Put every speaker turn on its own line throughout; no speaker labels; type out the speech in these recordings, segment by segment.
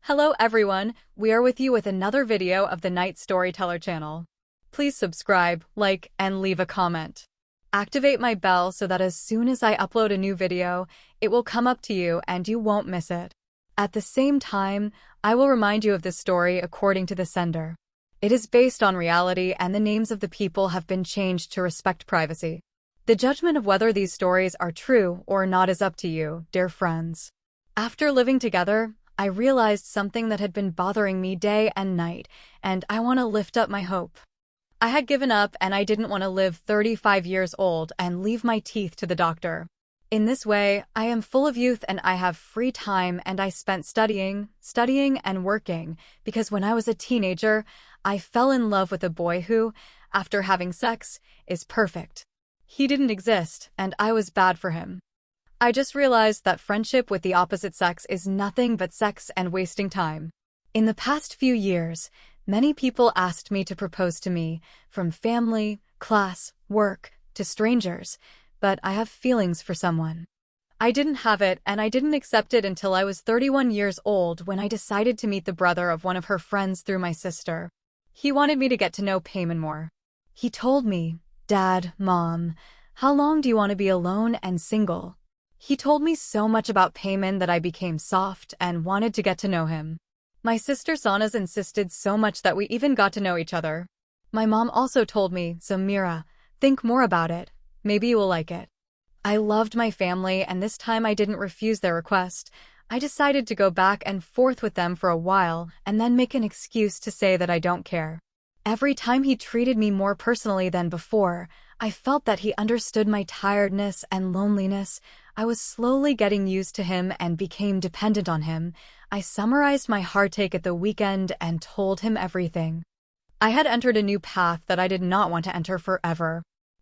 Hello everyone, we are with you with another video of the Night Storyteller channel. Please subscribe, like, and leave a comment. Activate my bell so that as soon as I upload a new video, it will come up to you and you won't miss it. At the same time, I will remind you of this story according to the sender. It is based on reality and the names of the people have been changed to respect privacy. The judgment of whether these stories are true or not is up to you, dear friends. After living together, I realized something that had been bothering me day and night, and I want to lift up my hope. I had given up and I didn't want to live 35 years old and leave my teeth to the doctor. In this way, I am full of youth and I have free time and I spent studying and working because when I was a teenager, I fell in love with a boy who, after having sex, is perfect. He didn't exist and I was bad for him. I just realized that friendship with the opposite sex is nothing but sex and wasting time. In the past few years, many people asked me to propose to me, from family, class, work, to strangers, but I have feelings for someone. I didn't have it and I didn't accept it until I was 31 years old when I decided to meet the brother of one of her friends through my sister. He wanted me to get to know Payman more. He told me, "Dad, Mom, how long do you want to be alone and single?" He told me so much about Payman that I became soft and wanted to get to know him. My sister Sana's insisted so much that we even got to know each other. My mom also told me, "Samira, think more about it. Maybe you will like it." I loved my family and this time I didn't refuse their request. I decided to go back and forth with them for a while and then make an excuse to say that I don't care. Every time he treated me more personally than before, I felt that he understood my tiredness and loneliness. I was slowly getting used to him and became dependent on him. I summarized my heartache at the weekend and told him everything. I had entered a new path that I did not want to enter forever.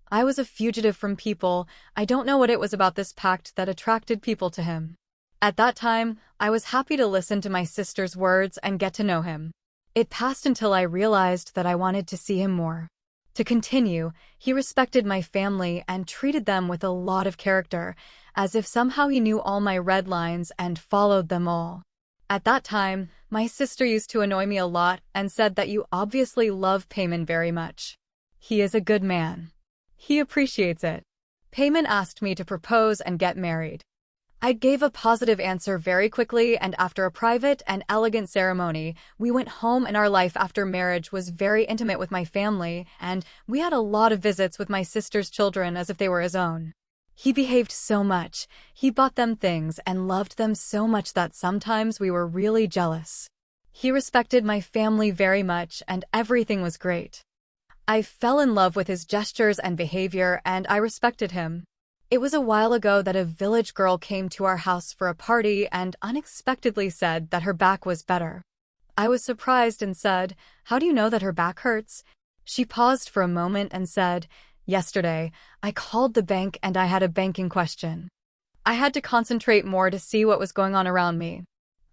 I was a fugitive from people. I don't know what it was about this pact that attracted people to him. At that time, I was happy to listen to my sister's words and get to know him. It passed until I realized that I wanted to see him more. To continue, he respected my family and treated them with a lot of character, as if somehow he knew all my red lines and followed them all. At that time, my sister used to annoy me a lot and said that you obviously love Payman very much. He is a good man. He appreciates it. Payman asked me to propose and get married. I gave a positive answer very quickly and after a private and elegant ceremony, we went home and our life after marriage was very intimate with my family and we had a lot of visits with my sister's children as if they were his own. He behaved so much, he bought them things and loved them so much that sometimes we were really jealous. He respected my family very much and everything was great. I fell in love with his gestures and behavior and I respected him. It was a while ago that a village girl came to our house for a party and unexpectedly said that her back was better. I was surprised and said, "How do you know that her back hurts?" She paused for a moment and said, "Yesterday, I called the bank and I had a banking question." I had to concentrate more to see what was going on around me.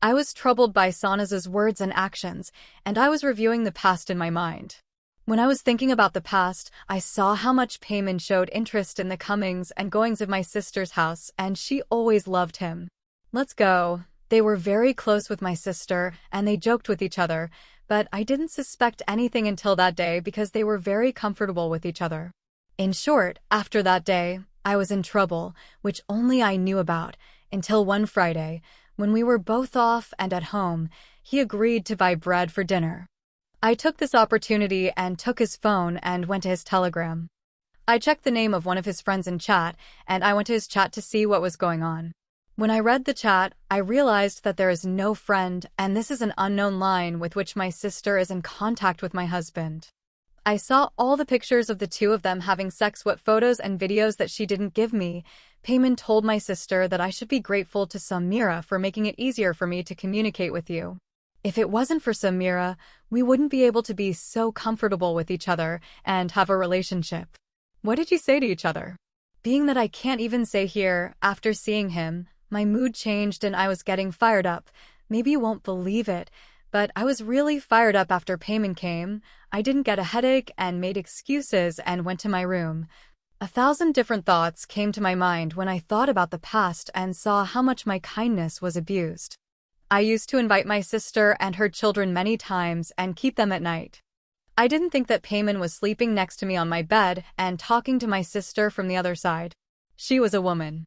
I was troubled by Sana's words and actions, and I was reviewing the past in my mind. When I was thinking about the past, I saw how much Payman showed interest in the comings and goings of my sister's house, and she always loved him. Let's go. They were very close with my sister, and they joked with each other, but I didn't suspect anything until that day because they were very comfortable with each other. In short, after that day, I was in trouble, which only I knew about, until one Friday, when we were both off and at home, he agreed to buy bread for dinner. I took this opportunity and took his phone and went to his Telegram. I checked the name of one of his friends in chat, and I went to his chat to see what was going on. When I read the chat, I realized that there is no friend, and this is an unknown line with which my sister is in contact with my husband. I saw all the pictures of the two of them having sex, what photos and videos that she didn't give me. Payman told my sister that I should be grateful to Samira for making it easier for me to communicate with you. If it wasn't for Samira, we wouldn't be able to be so comfortable with each other and have a relationship. What did you say to each other? Being that I can't even say here, after seeing him, my mood changed and I was getting fired up. Maybe you won't believe it, but I was really fired up after Payman came. I didn't get a headache and made excuses and went to my room. 1,000 different thoughts came to my mind when I thought about the past and saw how much my kindness was abused. I used to invite my sister and her children many times and keep them at night. I didn't think that Payman was sleeping next to me on my bed and talking to my sister from the other side. She was a woman.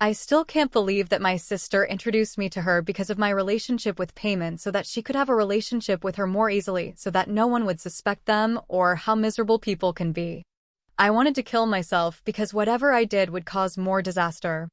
I still can't believe that my sister introduced me to her because of my relationship with Payman so that she could have a relationship with her more easily so that no one would suspect them or how miserable people can be. I wanted to kill myself because whatever I did would cause more disaster.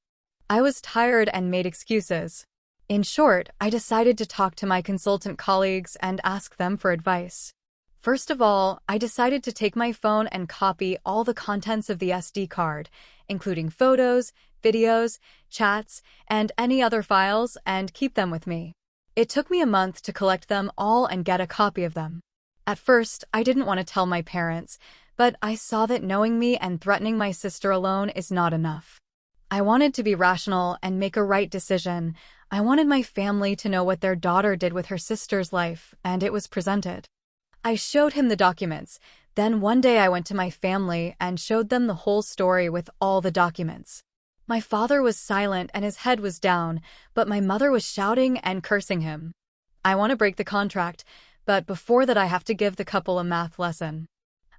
I was tired and made excuses. In short, I decided to talk to my consultant colleagues and ask them for advice. First of all, I decided to take my phone and copy all the contents of the SD card, including photos, videos, chats, and any other files, and keep them with me. It took me a month to collect them all and get a copy of them. At first, I didn't want to tell my parents, but I saw that knowing me and threatening my sister alone is not enough. I wanted to be rational and make a right decision. I wanted my family to know what their daughter did with her sister's life, and it was presented. I showed him the documents. Then one day I went to my family and showed them the whole story with all the documents. My father was silent and his head was down, but my mother was shouting and cursing him. I want to break the contract, but before that I have to give the couple a math lesson.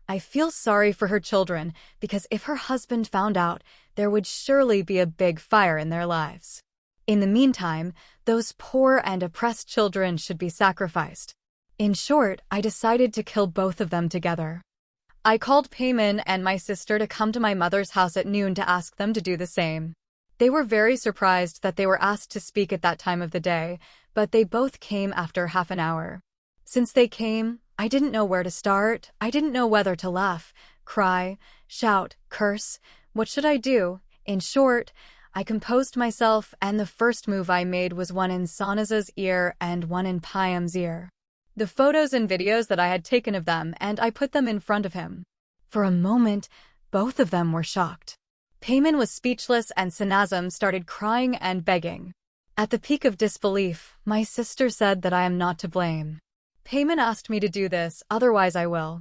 I feel sorry for her children because if her husband found out, there would surely be a big fire in their lives. In the meantime, those poor and oppressed children should be sacrificed. In short, I decided to kill both of them together. I called Payman and my sister to come to my mother's house at noon to ask them to do the same. They were very surprised that they were asked to speak at that time of the day, but they both came after half an hour. Since they came, I didn't know where to start. I didn't know whether to laugh, cry, shout, curse. What should I do? In short, I composed myself, and the first move I made was one in Sanaz's ear and one in Payam's ear. The photos and videos that I had taken of them, and I put them in front of him. For a moment, both of them were shocked. Payman was speechless and Sanazam started crying and begging. At the peak of disbelief, my sister said that I am not to blame. Payman asked me to do this, otherwise I will.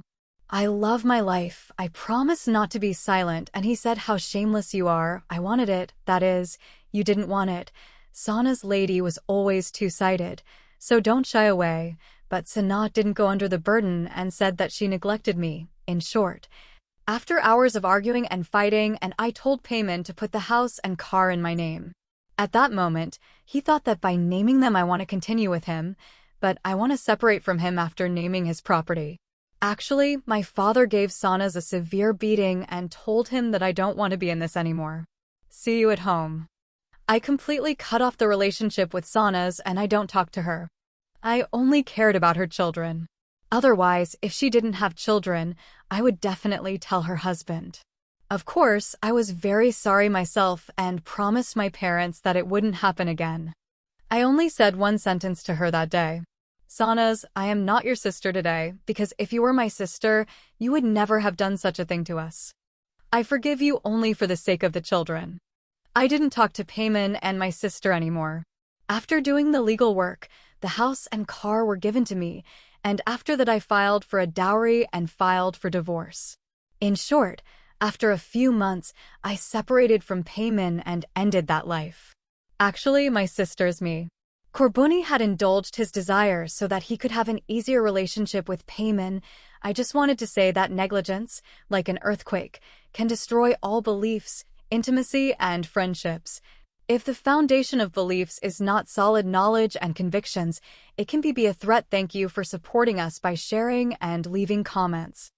I love my life. I promise not to be silent, and he said how shameless you are. I wanted it, that is, you didn't want it. Sana's lady was always two-sided, so don't shy away. But Sanat didn't go under the burden and said that she neglected me, in short. After hours of arguing and fighting, and I told Payman to put the house and car in my name. At that moment, he thought that by naming them I want to continue with him, but I want to separate from him after naming his property. Actually, my father gave Sanaz a severe beating and told him that I don't want to be in this anymore. See you at home. I completely cut off the relationship with Sanaz and I don't talk to her. I only cared about her children. Otherwise, if she didn't have children, I would definitely tell her husband. Of course, I was very sorry myself and promised my parents that it wouldn't happen again. I only said one sentence to her that day. Sanaz, I am not your sister today, because if you were my sister, you would never have done such a thing to us. I forgive you only for the sake of the children. I didn't talk to Payman and my sister anymore. After doing the legal work, the house and car were given to me, and after that I filed for a dowry and filed for divorce. In short, after a few months, I separated from Payman and ended that life. Actually, my sister's me. Korbuni had indulged his desires so that he could have an easier relationship with Payman. I just wanted to say that negligence, like an earthquake, can destroy all beliefs, intimacy, and friendships. If the foundation of beliefs is not solid knowledge and convictions, it can be a threat. Thank you for supporting us by sharing and leaving comments.